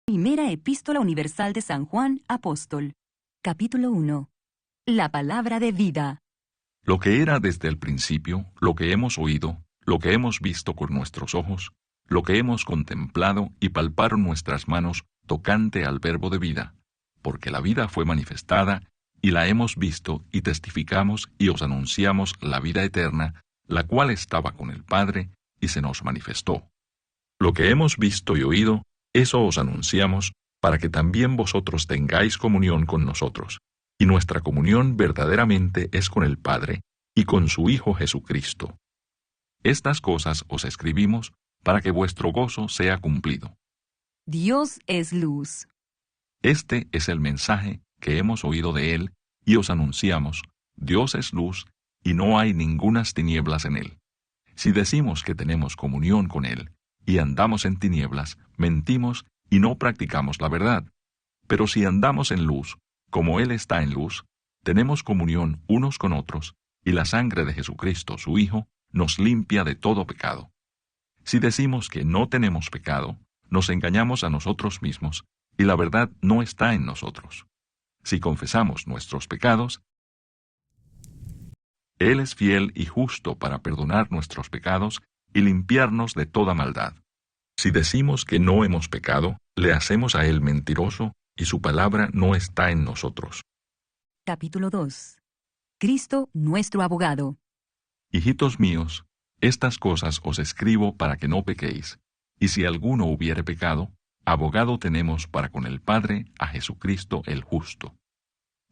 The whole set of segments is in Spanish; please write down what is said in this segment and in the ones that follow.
Primera Epístola Universal de San Juan, Apóstol. Capítulo 1. La palabra de vida. Lo que era desde el principio, lo que hemos oído, lo que hemos visto con nuestros ojos, lo que hemos contemplado y palparon nuestras manos tocante al verbo de vida, porque la vida fue manifestada, y la hemos visto y testificamos y os anunciamos la vida eterna, la cual estaba con el Padre y se nos manifestó. Lo que hemos visto y oído, eso os anunciamos, para que también vosotros tengáis comunión con nosotros. Y nuestra comunión verdaderamente es con el Padre y con su Hijo Jesucristo. Estas cosas os escribimos para que vuestro gozo sea cumplido. Dios es luz. Este es el mensaje que hemos oído de Él y os anunciamos: Dios es luz y no hay ningunas tinieblas en Él. Si decimos que tenemos comunión con Él y andamos en tinieblas, mentimos y no practicamos la verdad. Pero si andamos en luz, como Él está en luz, tenemos comunión unos con otros, y la sangre de Jesucristo, su Hijo, nos limpia de todo pecado. Si decimos que no tenemos pecado, nos engañamos a nosotros mismos, y la verdad no está en nosotros. Si confesamos nuestros pecados, Él es fiel y justo para perdonar nuestros pecados y limpiarnos de toda maldad. Si decimos que no hemos pecado, le hacemos a Él mentiroso, y su palabra no está en nosotros. Capítulo 2. Cristo, nuestro abogado. Hijitos míos, estas cosas os escribo para que no pequéis, y si alguno hubiere pecado, abogado tenemos para con el Padre a Jesucristo el justo.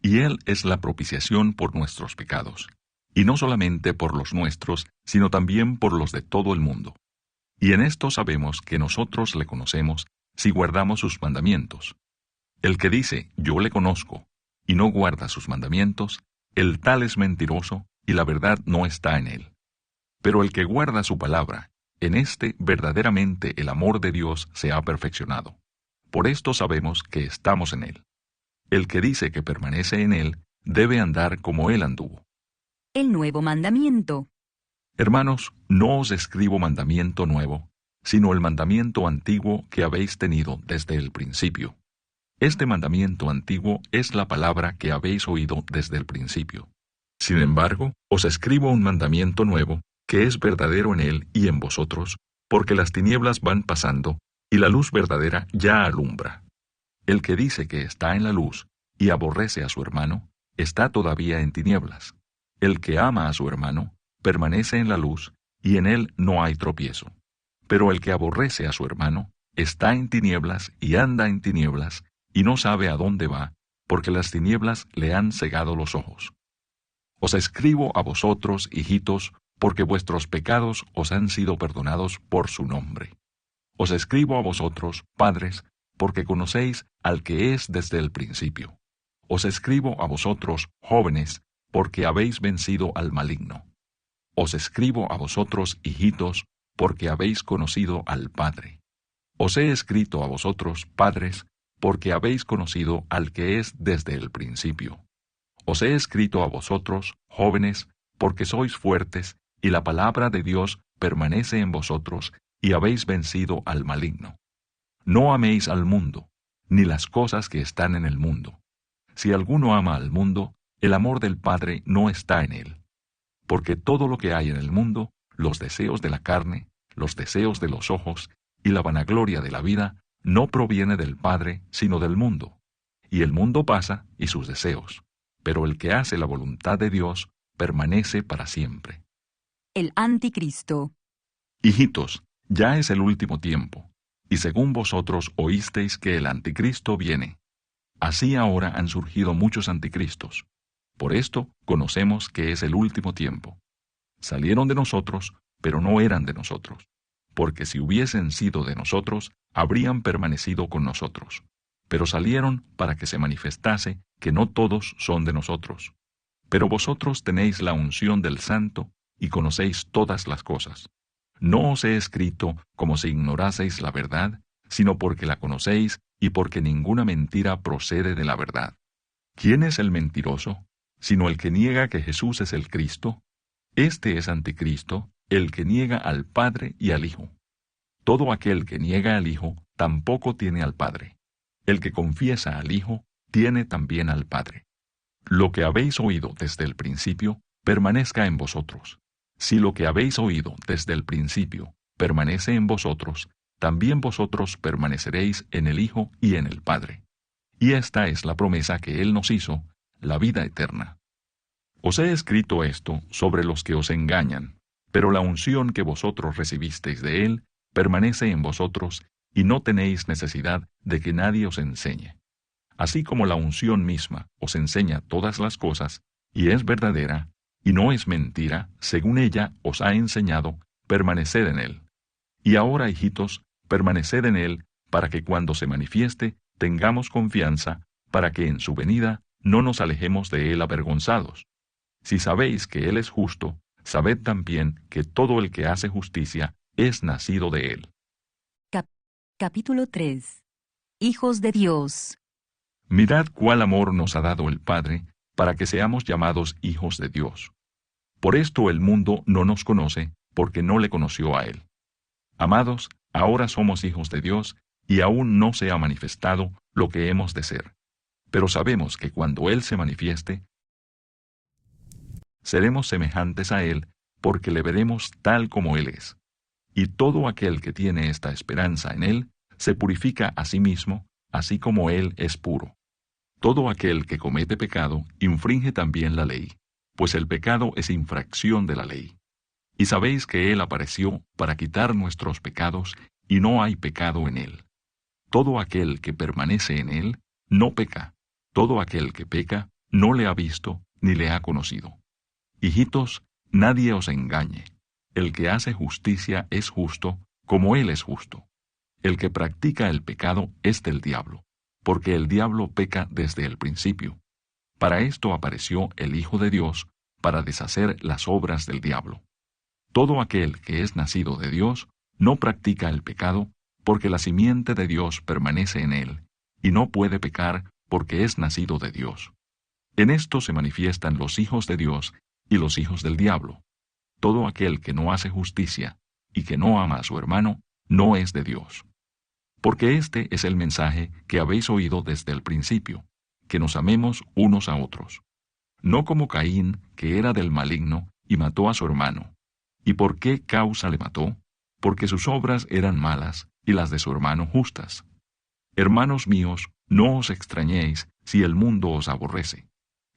Y Él es la propiciación por nuestros pecados, y no solamente por los nuestros, sino también por los de todo el mundo. Y en esto sabemos que nosotros le conocemos si guardamos sus mandamientos. El que dice, yo le conozco, y no guarda sus mandamientos, el tal es mentiroso, y la verdad no está en él. Pero el que guarda su palabra, en éste verdaderamente el amor de Dios se ha perfeccionado. Por esto sabemos que estamos en él. El que dice que permanece en él, debe andar como él anduvo. El nuevo mandamiento. Hermanos, no os escribo mandamiento nuevo, sino el mandamiento antiguo que habéis tenido desde el principio. Este mandamiento antiguo es la palabra que habéis oído desde el principio. Sin embargo, os escribo un mandamiento nuevo, que es verdadero en él y en vosotros, porque las tinieblas van pasando, y la luz verdadera ya alumbra. El que dice que está en la luz, y aborrece a su hermano, está todavía en tinieblas. El que ama a su hermano, permanece en la luz, y en él no hay tropiezo. Pero el que aborrece a su hermano, está en tinieblas y anda en tinieblas, y no sabe a dónde va, porque las tinieblas le han cegado los ojos. Os escribo a vosotros, hijitos, porque vuestros pecados os han sido perdonados por su nombre. Os escribo a vosotros, padres, porque conocéis al que es desde el principio. Os escribo a vosotros, jóvenes, porque habéis vencido al maligno. Os escribo a vosotros, hijitos, porque habéis conocido al Padre. Os he escrito a vosotros, padres, porque habéis conocido al que es desde el principio. Os he escrito a vosotros, jóvenes, porque sois fuertes, y la palabra de Dios permanece en vosotros, y habéis vencido al maligno. No améis al mundo, ni las cosas que están en el mundo. Si alguno ama al mundo, el amor del Padre no está en él. Porque todo lo que hay en el mundo, los deseos de la carne, los deseos de los ojos, y la vanagloria de la vida, no proviene del Padre, sino del mundo. Y el mundo pasa, y sus deseos. Pero el que hace la voluntad de Dios, permanece para siempre. El anticristo. Hijitos, ya es el último tiempo, y según vosotros oísteis que el anticristo viene. Así ahora han surgido muchos anticristos. Por esto conocemos que es el último tiempo. Salieron de nosotros, pero no eran de nosotros. Porque si hubiesen sido de nosotros, habrían permanecido con nosotros. Pero salieron para que se manifestase que no todos son de nosotros. Pero vosotros tenéis la unción del Santo y conocéis todas las cosas. No os he escrito como si ignoraseis la verdad, sino porque la conocéis y porque ninguna mentira procede de la verdad. ¿Quién es el mentiroso? Sino el que niega que Jesús es el Cristo. Este es anticristo, el que niega al Padre y al Hijo. Todo aquel que niega al Hijo tampoco tiene al Padre. El que confiesa al Hijo, tiene también al Padre. Lo que habéis oído desde el principio, permanezca en vosotros. Si lo que habéis oído desde el principio permanece en vosotros, también vosotros permaneceréis en el Hijo y en el Padre. Y esta es la promesa que Él nos hizo, la vida eterna. Os he escrito esto sobre los que os engañan, pero la unción que vosotros recibisteis de Él permanece en vosotros, y no tenéis necesidad de que nadie os enseñe. Así como la unción misma os enseña todas las cosas, y es verdadera, y no es mentira, según ella os ha enseñado, permaneced en Él. Y ahora, hijitos, permaneced en Él, para que cuando se manifieste, tengamos confianza, para que en su venida no nos alejemos de Él avergonzados. Si sabéis que Él es justo, sabed también que todo el que hace justicia es nacido de Él. Capítulo 3. Hijos de Dios. Mirad cuál amor nos ha dado el Padre, para que seamos llamados hijos de Dios. Por esto el mundo no nos conoce, porque no le conoció a Él. Amados, ahora somos hijos de Dios, y aún no se ha manifestado lo que hemos de ser. Pero sabemos que cuando Él se manifieste, seremos semejantes a Él, porque le veremos tal como Él es. Y todo aquel que tiene esta esperanza en Él, se purifica a sí mismo, así como Él es puro. Todo aquel que comete pecado, infringe también la ley, pues el pecado es infracción de la ley. Y sabéis que Él apareció para quitar nuestros pecados, y no hay pecado en Él. Todo aquel que permanece en Él, no peca. Todo aquel que peca, no le ha visto, ni le ha conocido. Hijitos, nadie os engañe. El que hace justicia es justo, como Él es justo. El que practica el pecado es del diablo, porque el diablo peca desde el principio. Para esto apareció el Hijo de Dios, para deshacer las obras del diablo. Todo aquel que es nacido de Dios no practica el pecado, porque la simiente de Dios permanece en él, y no puede pecar porque es nacido de Dios. En esto se manifiestan los hijos de Dios y los hijos del diablo. Todo aquel que no hace justicia y que no ama a su hermano, no es de Dios. Porque este es el mensaje que habéis oído desde el principio, que nos amemos unos a otros. No como Caín, que era del maligno, y mató a su hermano. ¿Y por qué causa le mató? Porque sus obras eran malas, y las de su hermano justas. Hermanos míos, no os extrañéis si el mundo os aborrece.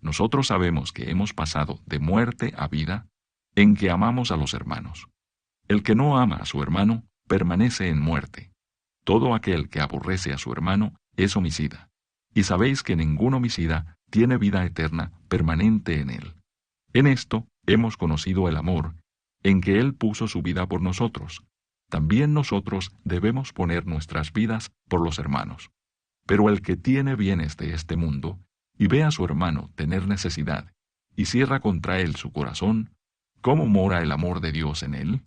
Nosotros sabemos que hemos pasado de muerte a vida, en que amamos a los hermanos. El que no ama a su hermano, permanece en muerte. Todo aquel que aborrece a su hermano es homicida. Y sabéis que ningún homicida tiene vida eterna permanente en él. En esto hemos conocido el amor, en que Él puso su vida por nosotros. También nosotros debemos poner nuestras vidas por los hermanos. Pero el que tiene bienes de este mundo, y ve a su hermano tener necesidad, y cierra contra él su corazón, ¿cómo mora el amor de Dios en él?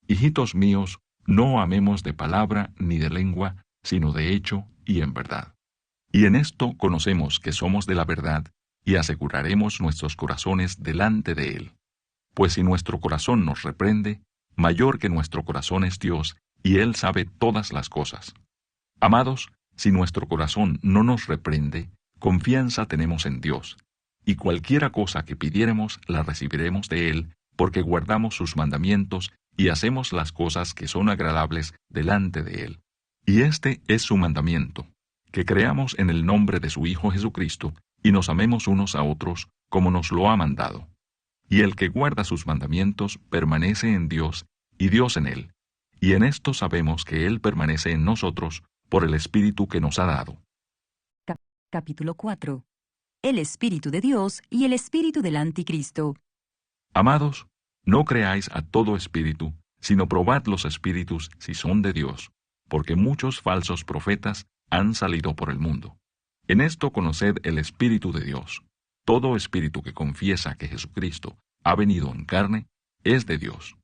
Hijitos míos, no amemos de palabra ni de lengua, sino de hecho y en verdad. Y en esto conocemos que somos de la verdad, y aseguraremos nuestros corazones delante de Él. Pues si nuestro corazón nos reprende, mayor que nuestro corazón es Dios, y Él sabe todas las cosas. Amados, si nuestro corazón no nos reprende, confianza tenemos en Dios, y cualquiera cosa que pidiéremos la recibiremos de Él, porque guardamos sus mandamientos y hacemos las cosas que son agradables delante de Él. Y este es su mandamiento, que creamos en el nombre de su Hijo Jesucristo, y nos amemos unos a otros, como nos lo ha mandado. Y el que guarda sus mandamientos permanece en Dios, y Dios en él. Y en esto sabemos que Él permanece en nosotros por el Espíritu que nos ha dado. Capítulo 4. El Espíritu de Dios y el Espíritu del Anticristo. Amados, no creáis a todo espíritu, sino probad los espíritus si son de Dios, porque muchos falsos profetas han salido por el mundo. En esto conoced el Espíritu de Dios. Todo espíritu que confiesa que Jesucristo ha venido en carne es de Dios.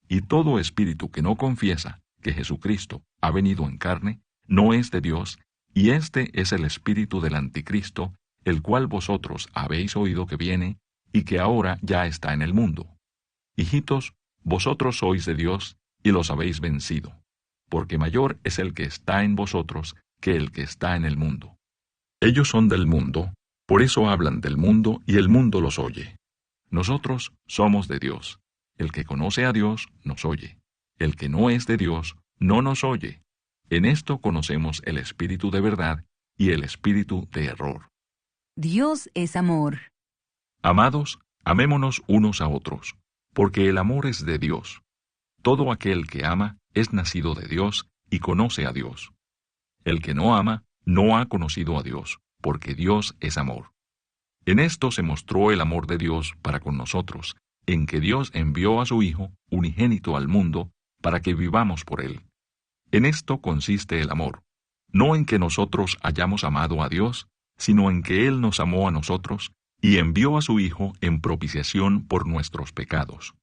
Y todo espíritu que no confiesa que Jesucristo ha venido en carne no es de Dios, y este es el espíritu del Anticristo, el cual vosotros habéis oído que viene, y que ahora ya está en el mundo. Hijitos, vosotros sois de Dios, y los habéis vencido, porque mayor es el que está en vosotros que el que está en el mundo. Ellos son del mundo, por eso hablan del mundo y el mundo los oye. Nosotros somos de Dios. El que conoce a Dios nos oye. El que no es de Dios no nos oye. En esto conocemos el espíritu de verdad y el espíritu de error. Dios es amor. Amados, amémonos unos a otros, porque el amor es de Dios. Todo aquel que ama es nacido de Dios y conoce a Dios. El que no ama no ha conocido a Dios, porque Dios es amor. En esto se mostró el amor de Dios para con nosotros, en que Dios envió a su Hijo unigénito al mundo para que vivamos por él. En esto consiste el amor, no en que nosotros hayamos amado a Dios, sino en que Él nos amó a nosotros y envió a su Hijo en propiciación por nuestros pecados.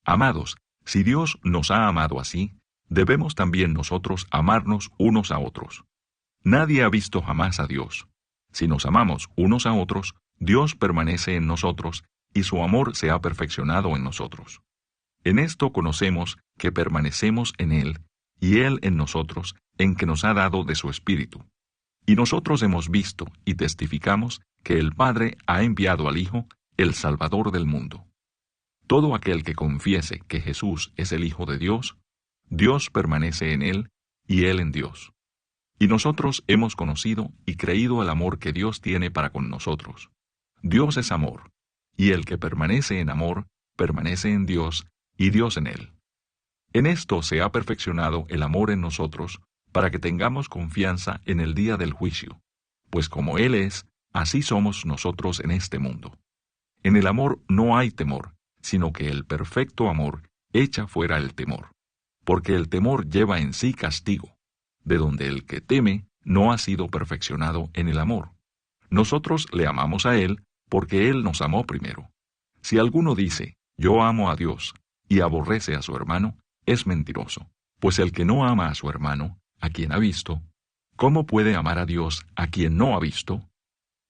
Amados, si Dios nos ha amado así, debemos también nosotros amarnos unos a otros. Nadie ha visto jamás a Dios. Si nos amamos unos a otros, Dios permanece en nosotros y su amor se ha perfeccionado en nosotros. En esto conocemos que permanecemos en Él y Él en nosotros, en que nos ha dado de su Espíritu. Y nosotros hemos visto y testificamos que el Padre ha enviado al Hijo, el Salvador del mundo. Todo aquel que confiese que Jesús es el Hijo de Dios, Dios permanece en Él y Él en Dios. Y nosotros hemos conocido y creído el amor que Dios tiene para con nosotros. Dios es amor, y el que permanece en amor, permanece en Dios y Dios en él. En esto se ha perfeccionado el amor en nosotros, para que tengamos confianza en el día del juicio, pues como Él es, así somos nosotros en este mundo. En el amor no hay temor, sino que el perfecto amor echa fuera el temor, porque el temor lleva en sí castigo, de donde el que teme no ha sido perfeccionado en el amor. Nosotros le amamos a Él, porque Él nos amó primero. Si alguno dice, yo amo a Dios, y aborrece a su hermano, es mentiroso, pues el que no ama a su hermano, a quien ha visto, ¿cómo puede amar a Dios a quien no ha visto?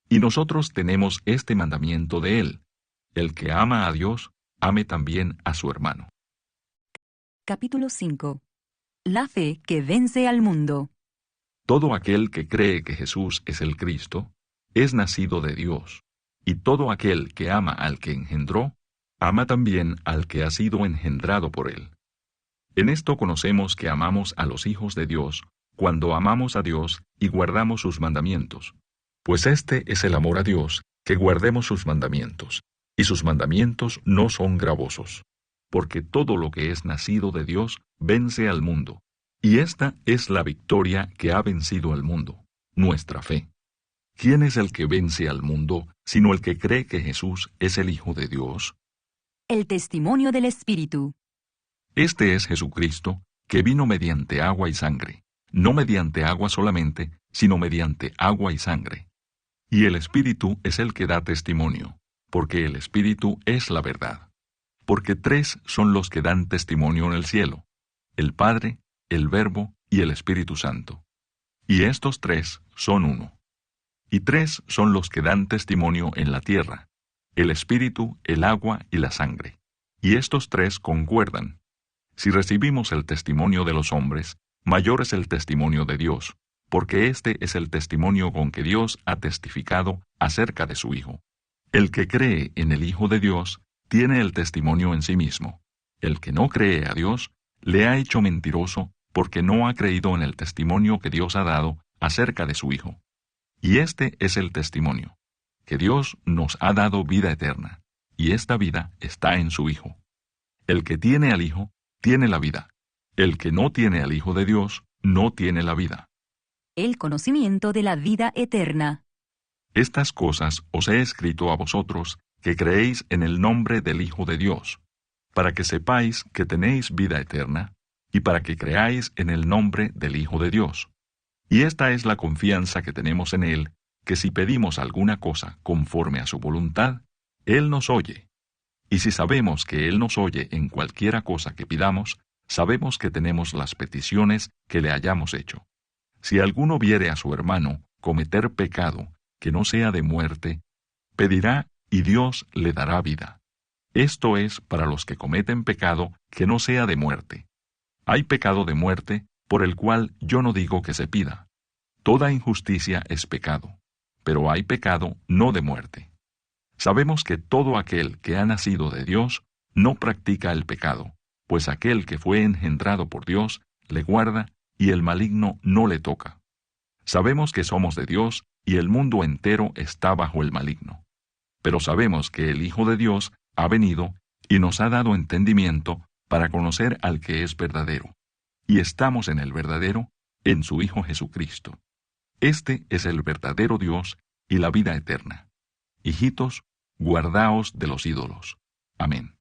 Y nosotros tenemos este mandamiento de Él: el que ama a Dios, ame también a su hermano. Capítulo 5. La fe que vence al mundo. Todo aquel que cree que Jesús es el Cristo, es nacido de Dios, y todo aquel que ama al que engendró, ama también al que ha sido engendrado por él. En esto conocemos que amamos a los hijos de Dios, cuando amamos a Dios y guardamos sus mandamientos. Pues este es el amor a Dios, que guardemos sus mandamientos, y sus mandamientos no son gravosos, porque todo lo que es nacido de Dios vence al mundo, y esta es la victoria que ha vencido al mundo, nuestra fe. ¿Quién es el que vence al mundo, sino el que cree que Jesús es el Hijo de Dios? El testimonio del Espíritu. Este es Jesucristo, que vino mediante agua y sangre, no mediante agua solamente, sino mediante agua y sangre. Y el Espíritu es el que da testimonio, porque el Espíritu es la verdad. Porque 3 son los que dan testimonio en el cielo: el Padre, el Verbo y el Espíritu Santo. Y estos 3 son uno. Y 3 son los que dan testimonio en la tierra: el Espíritu, el agua y la sangre. Y estos 3 concuerdan. Si recibimos el testimonio de los hombres, mayor es el testimonio de Dios, porque este es el testimonio con que Dios ha testificado acerca de su Hijo. El que cree en el Hijo de Dios tiene el testimonio en sí mismo. El que no cree a Dios le ha hecho mentiroso, porque no ha creído en el testimonio que Dios ha dado acerca de su Hijo. Y este es el testimonio: que Dios nos ha dado vida eterna, y esta vida está en su Hijo. El que tiene al Hijo, tiene la vida. El que no tiene al Hijo de Dios, no tiene la vida. El conocimiento de la vida eterna. Estas cosas os he escrito a vosotros, que creéis en el nombre del Hijo de Dios, para que sepáis que tenéis vida eterna, y para que creáis en el nombre del Hijo de Dios. Y esta es la confianza que tenemos en Él, que si pedimos alguna cosa conforme a su voluntad, Él nos oye. Y si sabemos que Él nos oye en cualquiera cosa que pidamos, sabemos que tenemos las peticiones que le hayamos hecho. Si alguno viere a su hermano cometer pecado que no sea de muerte, pedirá y Dios le dará vida. Esto es para los que cometen pecado que no sea de muerte. Hay pecado de muerte por el cual yo no digo que se pida. Toda injusticia es pecado, pero hay pecado no de muerte. Sabemos que todo aquel que ha nacido de Dios no practica el pecado, pues aquel que fue engendrado por Dios le guarda y el maligno no le toca. Sabemos que somos de Dios y el mundo entero está bajo el maligno. Pero sabemos que el Hijo de Dios ha venido y nos ha dado entendimiento para conocer al que es verdadero. Y estamos en el verdadero, en su Hijo Jesucristo. Este es el verdadero Dios y la vida eterna. Hijitos, guardaos de los ídolos. Amén.